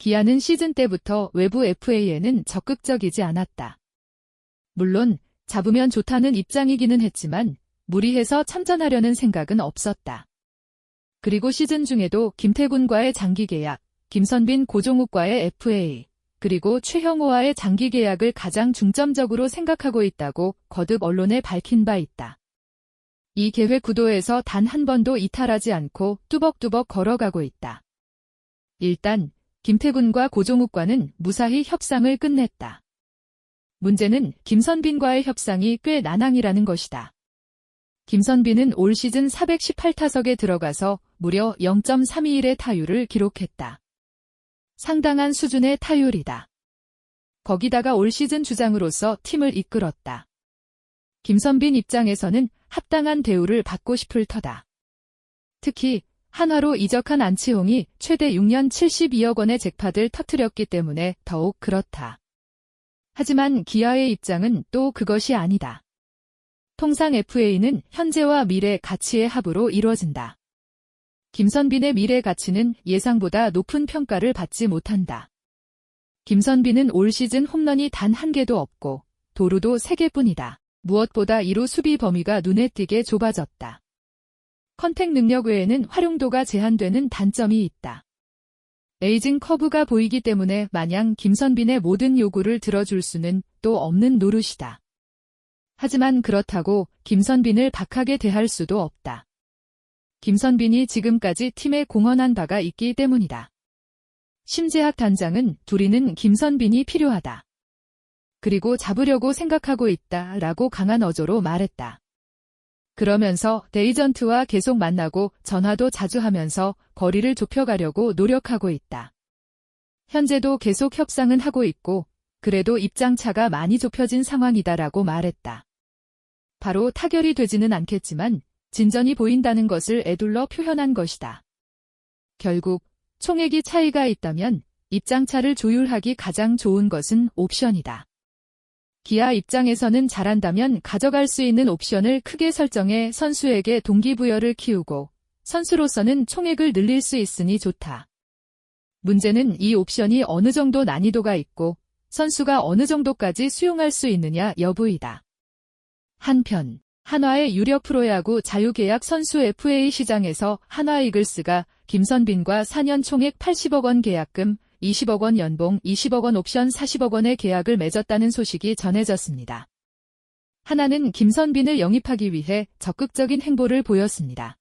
기아는 시즌 때부터 외부 FA에는 적극적이지 않았다. 물론 잡으면 좋다는 입장이기는 했지만 무리해서 참전하려는 생각은 없었다. 그리고 시즌 중에도 김태군과의 장기 계약, 김선빈 고종욱과의 FA, 그리고 최형호와의 장기 계약을 가장 중점적으로 생각하고 있다고 거듭 언론에 밝힌 바 있다. 이 계획 구도에서 단 한 번도 이탈하지 않고 뚜벅뚜벅 걸어가고 있다. 일단 김태군과 고종욱과는 무사히 협상을 끝냈다. 문제는 김선빈과의 협상이 꽤 난항이라는 것이다. 김선빈은 올 시즌 418타석에 들어가서 무려 0.321의 타율을 기록했다. 상당한 수준의 타율이다. 거기다가 올 시즌 주장으로서 팀을 이끌었다. 김선빈 입장에서는 합당한 대우를 받고 싶을 터다. 특히 한화로 이적한 안치홍이 최대 6년 72억 원의 잭팟을 터뜨렸기 때문에 더욱 그렇다. 하지만 기아의 입장은 또 그것이 아니다. 통상 FA는 현재와 미래 가치의 합으로 이루어진다. 김선빈의 미래 가치는 예상보다 높은 평가를 받지 못한다. 김선빈은 올 시즌 홈런이 단 한 개도 없고 도루도 3개뿐이다. 무엇보다 2루 수비 범위가 눈에 띄게 좁아졌다. 컨택 능력 외에는 활용도가 제한되는 단점이 있다. 에이징 커브가 보이기 때문에 마냥 김선빈의 모든 요구를 들어줄 수는 또 없는 노릇이다. 하지만 그렇다고 김선빈을 박하게 대할 수도 없다. 김선빈이 지금까지 팀에 공헌한 바가 있기 때문이다. 심재학 단장은 둘이는 김선빈이 필요하다. 그리고 잡으려고 생각하고 있다라고 강한 어조로 말했다. 그러면서 데이전트와 계속 만나고 전화도 자주 하면서 거리를 좁혀가려고 노력하고 있다. 현재도 계속 협상은 하고 있고 그래도 입장차가 많이 좁혀진 상황이다라고 말했다. 바로 타결이 되지는 않겠지만 진전이 보인다는 것을 에둘러 표현한 것이다. 결국 총액이 차이가 있다면 입장차를 조율하기 가장 좋은 것은 옵션이다. 기아 입장에서는 잘한다면 가져갈 수 있는 옵션을 크게 설정해 선수에게 동기부여를 키우고 선수로서는 총액을 늘릴 수 있으니 좋다. 문제는 이 옵션이 어느 정도 난이도가 있고 선수가 어느 정도까지 수용할 수 있느냐 여부이다. 한편 한화의 유력 프로야구 자유계약 선수 FA 시장에서 한화 이글스가 김선빈과 4년 총액 80억 원 계약금, 20억 원 연봉, 20억 원 옵션 40억 원의 계약을 맺었다는 소식이 전해졌습니다. 한화는 김선빈을 영입하기 위해 적극적인 행보를 보였습니다.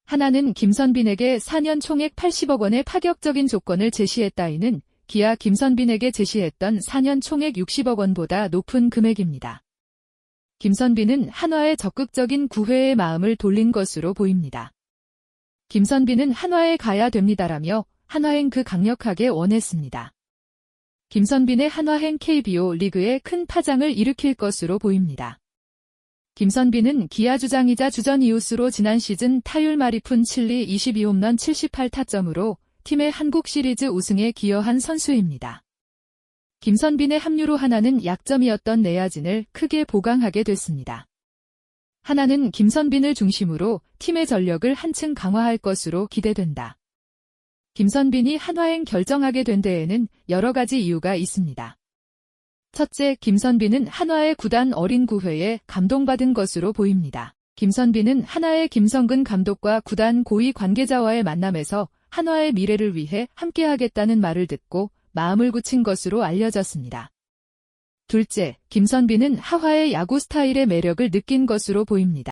한화는 김선빈에게 4년 총액 80억 원의 파격적인 조건을 제시했다이는 기아 김선빈에게 제시했던 4년 총액 60억 원보다 높은 금액입니다. 김선빈은 한화의 적극적인 구회의 마음을 돌린 것으로 보입니다. 김선빈은 한화에 가야 됩니다라며 한화행 그 강력하게 원했습니다. 김선빈의 한화행 KBO 리그에 큰 파장을 일으킬 것으로 보입니다. 김선빈은 기아 주장이자 주전 이웃으로 지난 시즌 타율 마리푼 7리 22홈런 78타점으로 팀의 한국 시리즈 우승에 기여한 선수입니다. 김선빈의 합류로 한화는 약점이었던 내야진을 크게 보강하게 됐습니다. 한화는 김선빈을 중심으로 팀의 전력을 한층 강화할 것으로 기대된다. 김선빈이 한화행 결정하게 된 데에는 여러 가지 이유가 있습니다. 첫째, 김선빈은 한화의 구단 어린 구회에 감동받은 것으로 보입니다. 김선빈은 한화의 김성근 감독과 구단 고위 관계자와의 만남에서 한화의 미래를 위해 함께하겠다는 말을 듣고 마음을 굳힌 것으로 알려졌습니다. 둘째, 김선빈은 하화의 야구 스타일의 매력을 느낀 것으로 보입니다.